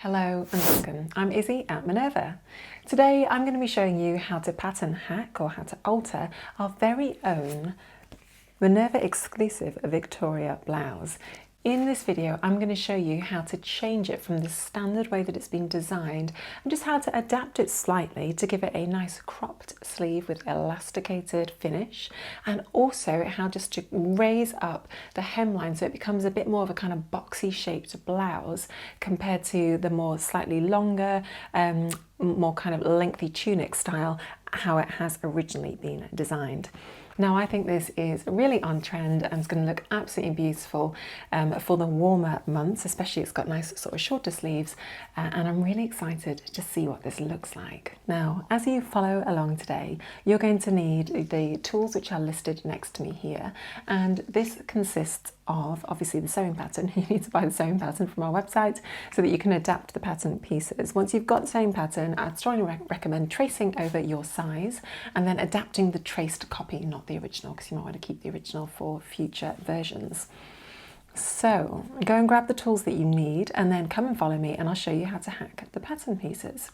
Hello and welcome. I'm Izzy at Minerva. Today I'm going to be showing you how to pattern hack or how to alter our very own Minerva Exclusive Victoria Blouse. In this video I'm going to show you how to change it from the standard way that it's been designed and just how to adapt it slightly to give it a nice cropped sleeve with elasticated finish, and also how just to raise up the hemline so it becomes a bit more of a kind of boxy shaped blouse compared to the more slightly longer, more kind of lengthy tunic style how it has originally been designed. Now I think this is really on trend and it's going to look absolutely beautiful for the warmer months, especially it's got nice sort of shorter sleeves, and I'm really excited to see what this looks like. Now as you follow along today you're going to need the tools which are listed next to me here, and this consists of obviously the sewing pattern. You need to buy the sewing pattern from our website so that you can adapt the pattern pieces. Once you've got the sewing pattern, I'd strongly recommend tracing over your size and then adapting the traced copy, not the original, because you might want to keep the original for future versions. So go and grab the tools that you need and then come and follow me and I'll show you how to hack the pattern pieces.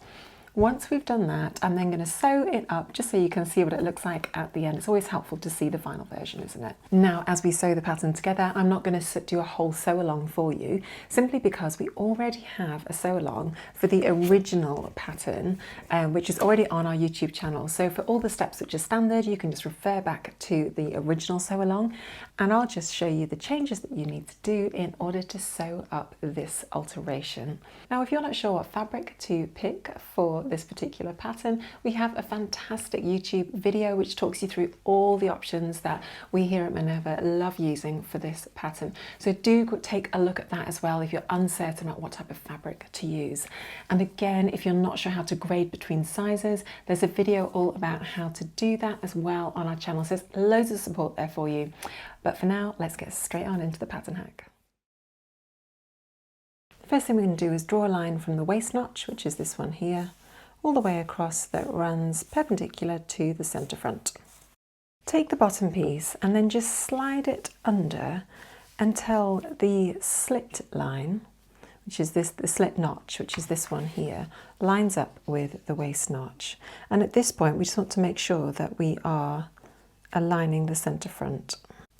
Once we've done that, I'm then going to sew it up just so you can see what it looks like at the end. It's always helpful to see the final version, isn't it? Now, as we sew the pattern together, I'm not going to do a whole sew along for you, simply because we already have a sew along for the original pattern, which is already on our YouTube channel. So for all the steps which are standard, you can just refer back to the original sew along, and I'll just show you the changes that you need to do in order to sew up this alteration. Now, if you're not sure what fabric to pick for this particular pattern, we have a fantastic YouTube video which talks you through all the options that we here at Minerva love using for this pattern. So do take a look at that as well if you're uncertain about what type of fabric to use. And again, if you're not sure how to grade between sizes, there's a video all about how to do that as well on our channel. So there's loads of support there for you. But for now, let's get straight on into the pattern hack. First thing we're going to do is draw a line from the waist notch, which is this one here, all the way across that runs perpendicular to the centre front. Take the bottom piece and then just slide it under until the slit line, which is the slit notch, which is this one here, lines up with the waist notch. And at this point we just want to make sure that we are aligning the centre front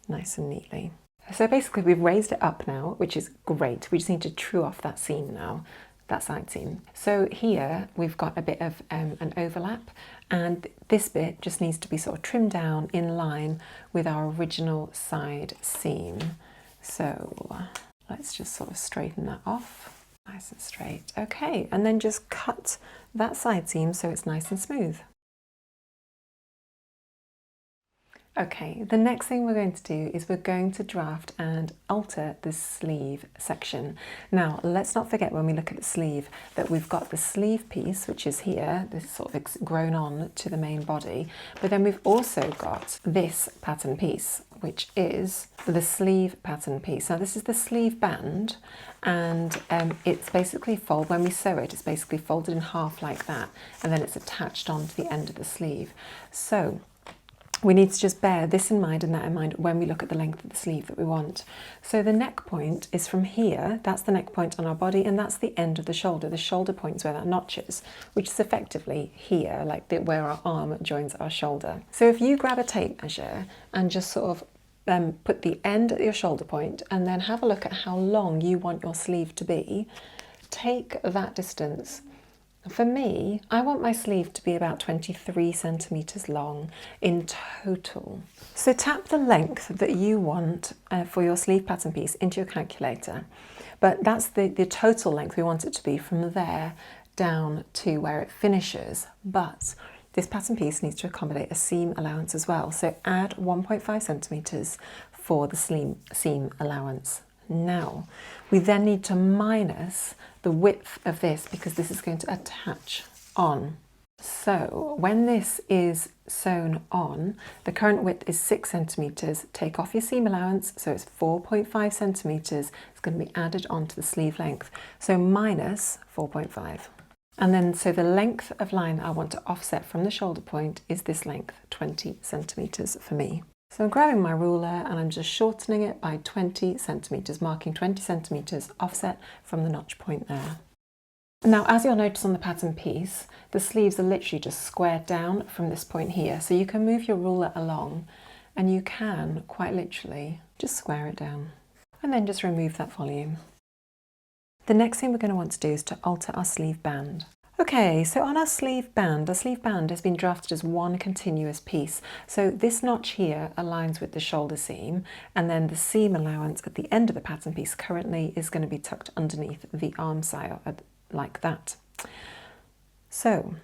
nice and neatly. So basically we've raised it up now, which is great. We just need to true off that seam now, that side seam. So here we've got a bit of an overlap, and this bit just needs to be sort of trimmed down in line with our original side seam. So let's just sort of straighten that off, nice and straight. Okay, and then just cut that side seam so it's nice and smooth. Okay, the next thing we're going to do is we're going to draft and alter the sleeve section. Now, let's not forget when we look at the sleeve that we've got the sleeve piece, which is here, this sort of grown on to the main body, but then we've also got this pattern piece, which is the sleeve pattern piece. Now, this is the sleeve band, and it's basically when we sew it, it's basically folded in half like that, and then it's attached onto the end of the sleeve. So we need to just bear this in mind and that in mind when we look at the length of the sleeve that we want. So the neck point is from here, that's the neck point on our body, and that's the end of the shoulder. The shoulder point is where that notch is, which is effectively here, like where our arm joins our shoulder. So if you grab a tape measure and just sort of put the end at your shoulder point and then have a look at how long you want your sleeve to be, take that distance. For me, I want my sleeve to be about 23 centimetres long in total. So tap the length that you want for your sleeve pattern piece into your calculator. But that's the total length we want it to be from there down to where it finishes. But this pattern piece needs to accommodate a seam allowance as well. So add 1.5 centimetres for the seam allowance. Now, we then need to minus the width of this because this is going to attach on. So when this is sewn on, the current width is 6 centimetres. Take off your seam allowance, so it's 4.5 centimetres. It's going to be added onto the sleeve length. So minus 4.5. And then, so the length of line I want to offset from the shoulder point is this length, 20 centimetres for me. So I'm grabbing my ruler and I'm just shortening it by 20 centimetres, marking 20 centimetres offset from the notch point there. Now, as you'll notice on the pattern piece, the sleeves are literally just squared down from this point here. So you can move your ruler along and you can quite literally just square it down and then just remove that volume. The next thing we're going to want to do is to alter our sleeve band. Okay, so on our sleeve band, the sleeve band has been drafted as one continuous piece. So this notch here aligns with the shoulder seam, and then the seam allowance at the end of the pattern piece currently is going to be tucked underneath the arm side like that. So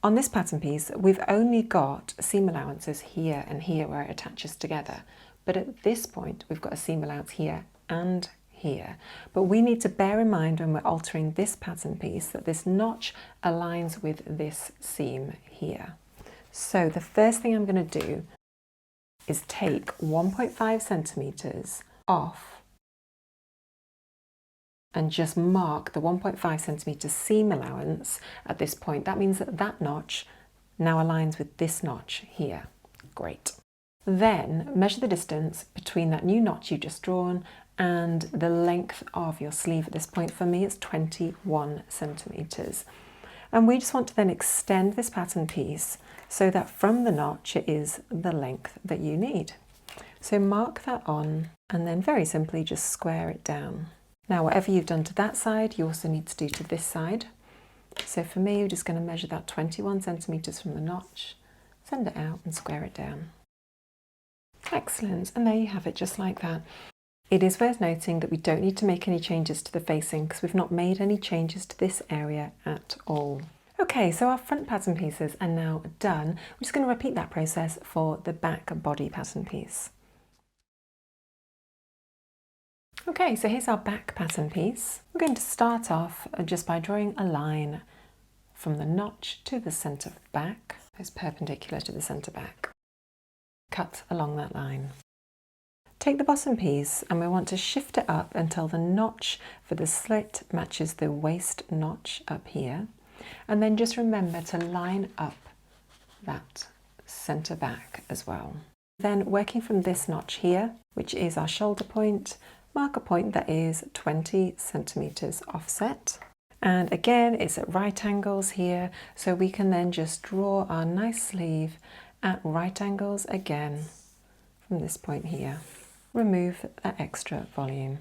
on this pattern piece, we've only got seam allowances here and here where it attaches together. But at this point, we've got a seam allowance here and here. But we need to bear in mind when we're altering this pattern piece that this notch aligns with this seam here. So the first thing I'm going to do is take 1.5 centimeters off and just mark the 1.5 centimeter seam allowance at this point. That means that that notch now aligns with this notch here. Great. Then measure the distance between that new notch you've just drawn and the length of your sleeve. At this point for me it's 21 centimeters. And we just want to then extend this pattern piece so that from the notch it is the length that you need. So mark that on and then very simply just square it down. Now, whatever you've done to that side, you also need to do to this side. So for me, we're just going to measure that 21 centimeters from the notch, send it out and square it down. Excellent, and there you have it, just like that. It is worth noting that we don't need to make any changes to the facing because we've not made any changes to this area at all. Okay, so our front pattern pieces are now done. We're just going to repeat that process for the back body pattern piece. Okay, so here's our back pattern piece. We're going to start off just by drawing a line from the notch to the centre back. It's perpendicular to the centre back. Cut along that line. Take the bottom piece and we want to shift it up until the notch for the slit matches the waist notch up here. And then just remember to line up that centre back as well. Then working from this notch here, which is our shoulder point, mark a point that is 20 centimeters offset. And again, it's at right angles here, so we can then just draw our nice sleeve at right angles again from this point here. Remove that extra volume.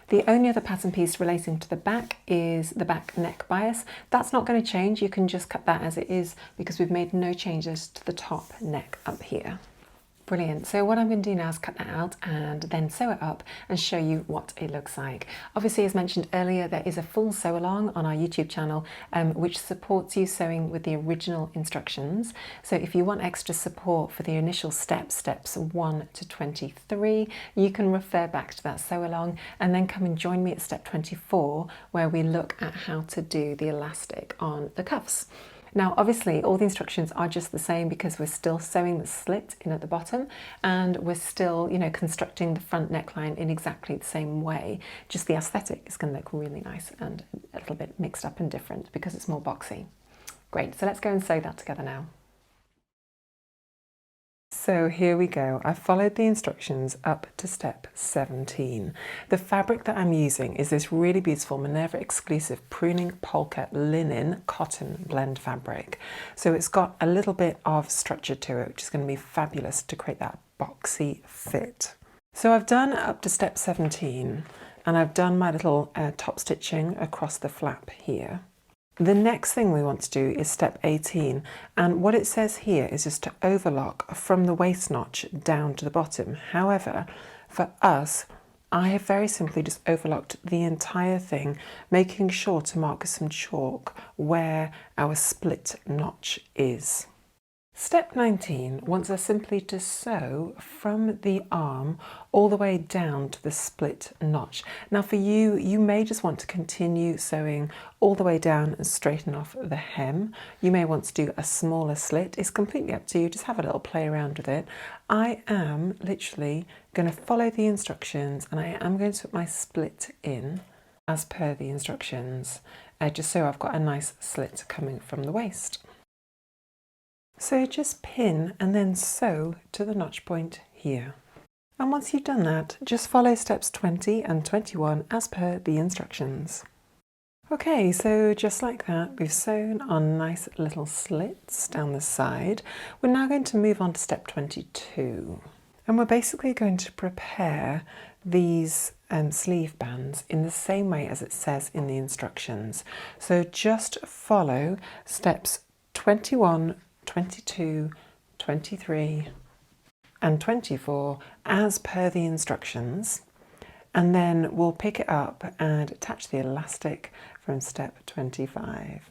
The only other pattern piece relating to the back is the back neck bias. That's not going to change. You can just cut that as it is because we've made no changes to the top neck up here. Brilliant. So what I'm going to do now is cut that out and then sew it up and show you what it looks like. Obviously, as mentioned earlier, there is a full sew along on our YouTube channel which supports you sewing with the original instructions. So if you want extra support for the initial steps 1 to 23, you can refer back to that sew along and then come and join me at step 24 where we look at how to do the elastic on the cuffs. Now, obviously, all the instructions are just the same because we're still sewing the slit in at the bottom and we're still, constructing the front neckline in exactly the same way. Just the aesthetic is going to look really nice and a little bit mixed up and different because it's more boxy. Great, so let's go and sew that together now. So here we go. I've followed the instructions up to step 17. The fabric that I'm using is this really beautiful Minerva Exclusive Pruning Polka Linen Cotton Blend fabric. So it's got a little bit of structure to it, which is going to be fabulous to create that boxy fit. So I've done up to step 17 and I've done my little top stitching across the flap here. The next thing we want to do is step 18, and what it says here is just to overlock from the waist notch down to the bottom. However, for us, I have very simply just overlocked the entire thing, making sure to mark with some chalk where our split notch is. Step 19 wants us simply to sew from the arm all the way down to the split notch. Now for you, you may just want to continue sewing all the way down and straighten off the hem. You may want to do a smaller slit. It's completely up to you. Just have a little play around with it. I am literally going to follow the instructions and I am going to put my split in as per the instructions, just so I've got a nice slit coming from the waist. So just pin and then sew to the notch point here. And once you've done that, just follow steps 20 and 21 as per the instructions. Okay, so just like that, we've sewn our nice little slits down the side. We're now going to move on to step 22. And we're basically going to prepare these sleeve bands in the same way as it says in the instructions. So just follow steps 21, 22, 23 and 24 as per the instructions. And then we'll pick it up and attach the elastic from step 25.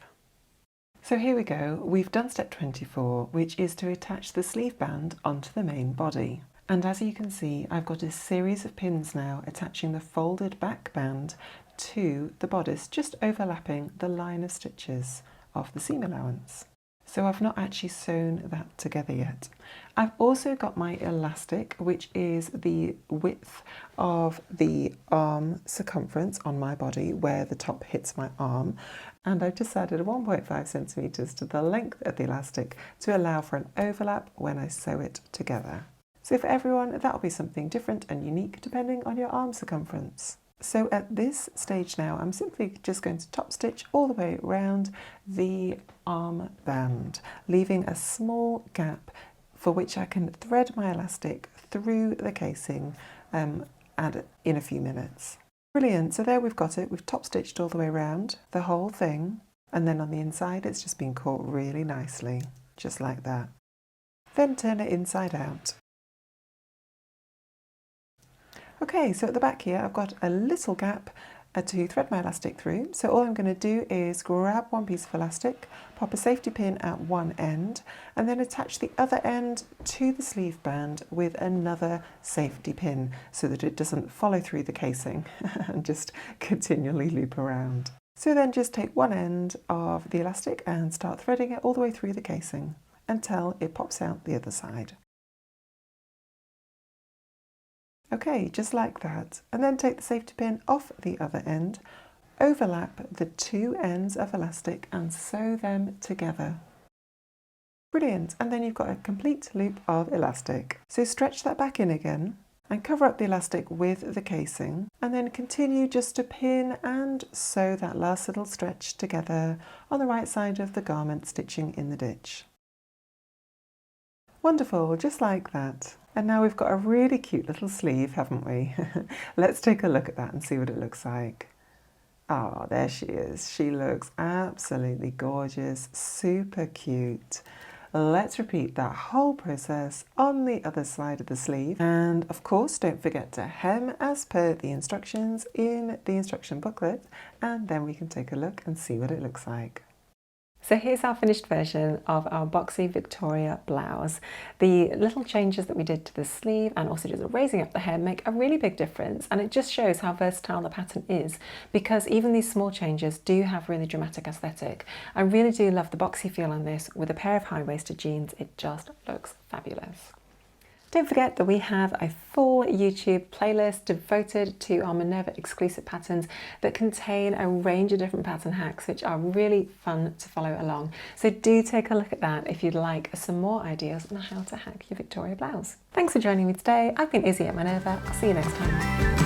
So here we go, we've done step 24, which is to attach the sleeve band onto the main body. And as you can see, I've got a series of pins now attaching the folded back band to the bodice, just overlapping the line of stitches of the seam allowance. So I've not actually sewn that together yet. I've also got my elastic, which is the width of the arm circumference on my body where the top hits my arm. And I've just added 1.5 centimeters to the length of the elastic to allow for an overlap when I sew it together. So for everyone, that'll be something different and unique depending on your arm circumference. So at this stage now, I'm simply just going to top stitch all the way around the arm band, leaving a small gap for which I can thread my elastic through the casing in a few minutes. Brilliant, so there we've got it. We've top stitched all the way around the whole thing, and then on the inside it's just been caught really nicely, just like that. Then turn it inside out. Okay, so at the back here I've got a little gap to thread my elastic through. So all I'm going to do is grab one piece of elastic, pop a safety pin at one end, and then attach the other end to the sleeve band with another safety pin so that it doesn't follow through the casing and just continually loop around. So then just take one end of the elastic and start threading it all the way through the casing until it pops out the other side. Okay, just like that. And then take the safety pin off the other end, overlap the two ends of elastic and sew them together. Brilliant, and then you've got a complete loop of elastic. So stretch that back in again and cover up the elastic with the casing, and then continue just to pin and sew that last little stretch together on the right side of the garment, stitching in the ditch. Wonderful, just like that. And now we've got a really cute little sleeve, haven't we? Let's take a look at that and see what it looks like. Oh, there she is. She looks absolutely gorgeous, super cute. Let's repeat that whole process on the other side of the sleeve. And of course, don't forget to hem as per the instructions in the instruction booklet, and then we can take a look and see what it looks like. So here's our finished version of our Boxy Victoria blouse. The little changes that we did to the sleeve and also just raising up the hem make a really big difference, and it just shows how versatile the pattern is, because even these small changes do have really dramatic aesthetic. I really do love the boxy feel on this. With a pair of high-waisted jeans, it just looks fabulous. Don't forget that we have a full YouTube playlist devoted to our Minerva exclusive patterns that contain a range of different pattern hacks which are really fun to follow along. So do take a look at that if you'd like some more ideas on how to hack your Victoria blouse. Thanks for joining me today. I've been Izzy at Minerva. I'll see you next time.